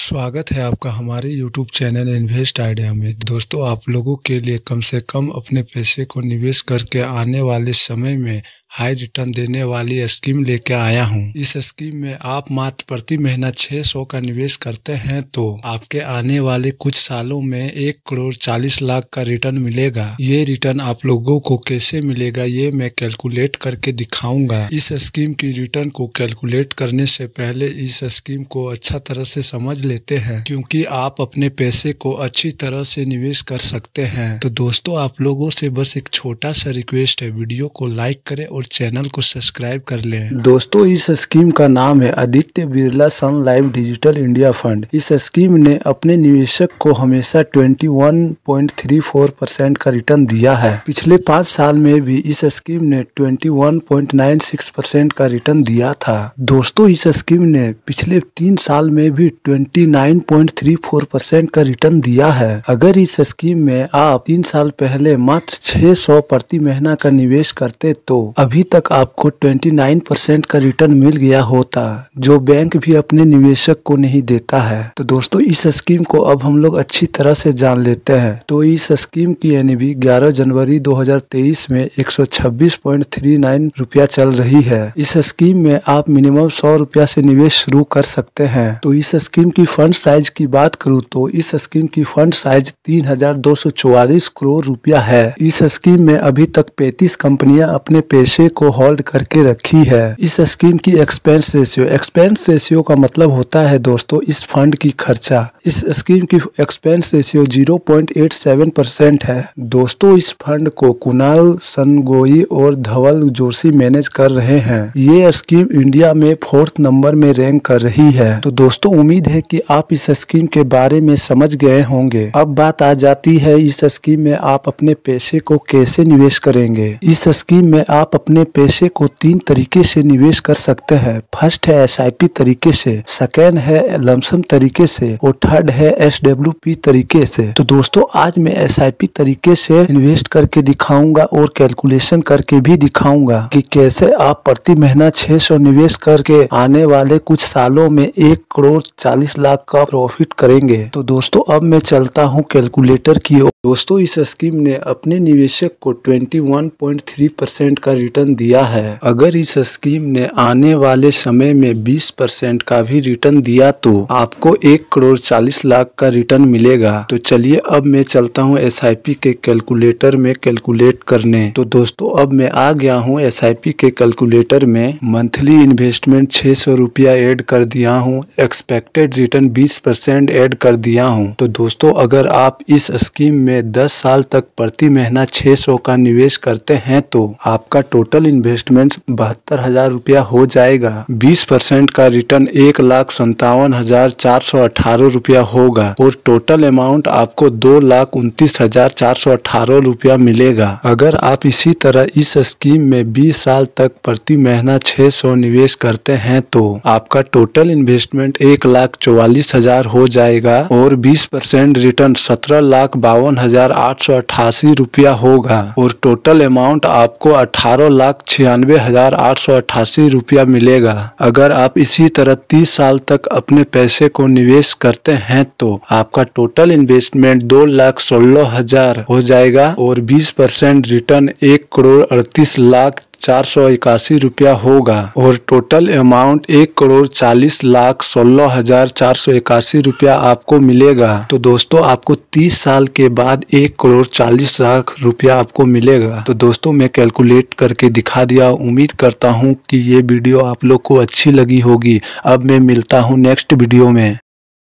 स्वागत है आपका हमारे YouTube चैनल इन्वेस्ट आइडिया में। दोस्तों, आप लोगों के लिए कम से कम अपने पैसे को निवेश करके आने वाले समय में हाई रिटर्न देने वाली स्कीम लेके आया हूं। इस स्कीम में आप मात्र प्रति महीना 600 का निवेश करते हैं तो आपके आने वाले कुछ सालों में 1,40,00,000 का रिटर्न मिलेगा। ये रिटर्न आप लोगों को कैसे मिलेगा ये मैं कैलकुलेट करके दिखाऊंगा। इस स्कीम की रिटर्न को कैलकुलेट करने से पहले इस स्कीम को अच्छा तरह से समझ लेते हैं, क्योंकि आप अपने पैसे को अच्छी तरह से निवेश कर सकते हैं। तो दोस्तों, आप लोगों से बस एक छोटा सा रिक्वेस्ट है, वीडियो को लाइक करें और चैनल को सब्सक्राइब कर लें। दोस्तों, इस स्कीम का नाम है आदित्य बिरला सन लाइफ डिजिटल इंडिया फंड। इस स्कीम ने अपने निवेशक को हमेशा 21.34% का रिटर्न दिया है। पिछले 5 साल में भी इस स्कीम ने 21.96% का रिटर्न दिया था। दोस्तों, इस स्कीम ने पिछले 3 साल में भी 29.34% का रिटर्न दिया है। अगर इस स्कीम में आप 3 साल पहले मात्र 600 प्रति महीना का निवेश करते तो अभी तक आपको 29% का रिटर्न मिल गया होता, जो बैंक भी अपने निवेशक को नहीं देता है। तो दोस्तों, इस स्कीम को अब हम लोग अच्छी तरह से जान लेते हैं। तो इस स्कीम की एनबी 11 जनवरी 2023 में 126.39 रुपया चल रही है। इस स्कीम में आप मिनिमम 100 रुपया से निवेश शुरू कर सकते हैं। तो इस स्कीम की फंड साइज की बात करूँ तो इस स्कीम की फंड साइज 3,244 करोड़ रुपया है। इस स्कीम में अभी तक 35 कंपनियां अपने पैसे को होल्ड करके रखी है। इस स्कीम की एक्सपेंस रेशियो का मतलब होता है दोस्तों इस फंड की खर्चा। इस स्कीम की एक्सपेंस रेशियो 0.87% है। दोस्तों, इस फंड को कुणाल सनगोई और धवल जोशी मैनेज कर रहे हैं। ये स्कीम इंडिया में 4th नंबर में रैंक कर रही है। तो दोस्तों, उम्मीद है कि आप इस स्कीम के बारे में समझ गए होंगे। अब बात आ जाती है इस स्कीम में आप अपने पैसे को कैसे निवेश करेंगे। इस स्कीम में आप अपने पैसे को 3 तरीके से निवेश कर सकते हैं। फर्स्ट है SIP तरीके से, सेकेंड है लमसम तरीके से और थर्ड है SWP तरीके से। तो दोस्तों, आज मैं SIP तरीके से इन्वेस्ट करके दिखाऊंगा और कैलकुलेशन करके भी दिखाऊंगा कि कैसे आप प्रति महीना 600 निवेश करके आने वाले कुछ सालों में 1,40,00,000 का प्रॉफिट करेंगे। तो दोस्तों, अब मैं चलता हूँ कैलकुलेटर की ओर। दोस्तों, इस स्कीम ने अपने निवेशक को 21.3% का रिटर्न दिया है। अगर इस स्कीम ने आने वाले समय में 20% का भी रिटर्न दिया तो आपको 1,40,00,000 का रिटर्न मिलेगा। तो चलिए अब मैं चलता हूँ SIP के कैलकुलेटर में कैलकुलेट करने। तो दोस्तों, अब मैं आ गया हूँ SIP के कैलकुलेटर में। मंथली इन्वेस्टमेंट 600 रुपया ऐड कर दिया हूँ। एक्सपेक्टेड रिटर्न 20% ऐड कर दिया हूँ। तो दोस्तों, अगर आप इस स्कीम में 10 साल तक प्रति महीना 600 का निवेश करते हैं तो आपका टोटल इन्वेस्टमेंट 72,000 रुपया हो जाएगा। 20% का रिटर्न 1,57,418 रुपया होगा और टोटल अमाउंट आपको 2,29,418 रुपया मिलेगा। अगर आप इसी तरह इस स्कीम में 20 साल तक प्रति महीना 600 निवेश करते हैं तो आपका टोटल इन्वेस्टमेंट 1,44,000 हो जाएगा और 20% रिटर्न 17,52,888 रुपया होगा और टोटल अमाउंट आपको 18,96,888 रुपया मिलेगा। अगर आप इसी तरह 30 साल तक अपने पैसे को निवेश करते हैं तो आपका टोटल इन्वेस्टमेंट 2,16,000 हो जाएगा और 20% रिटर्न 1,38,481 रुपया होगा और टोटल अमाउंट 1,40,16,481 रुपया आपको मिलेगा। तो दोस्तों, आपको 30 साल के बाद 1,40,00,000 रुपया आपको मिलेगा। तो दोस्तों, मैं कैलकुलेट करके दिखा दिया। उम्मीद करता हूँ कि ये वीडियो आप लोग को अच्छी लगी होगी। अब मैं मिलता हूँ नेक्स्ट वीडियो में।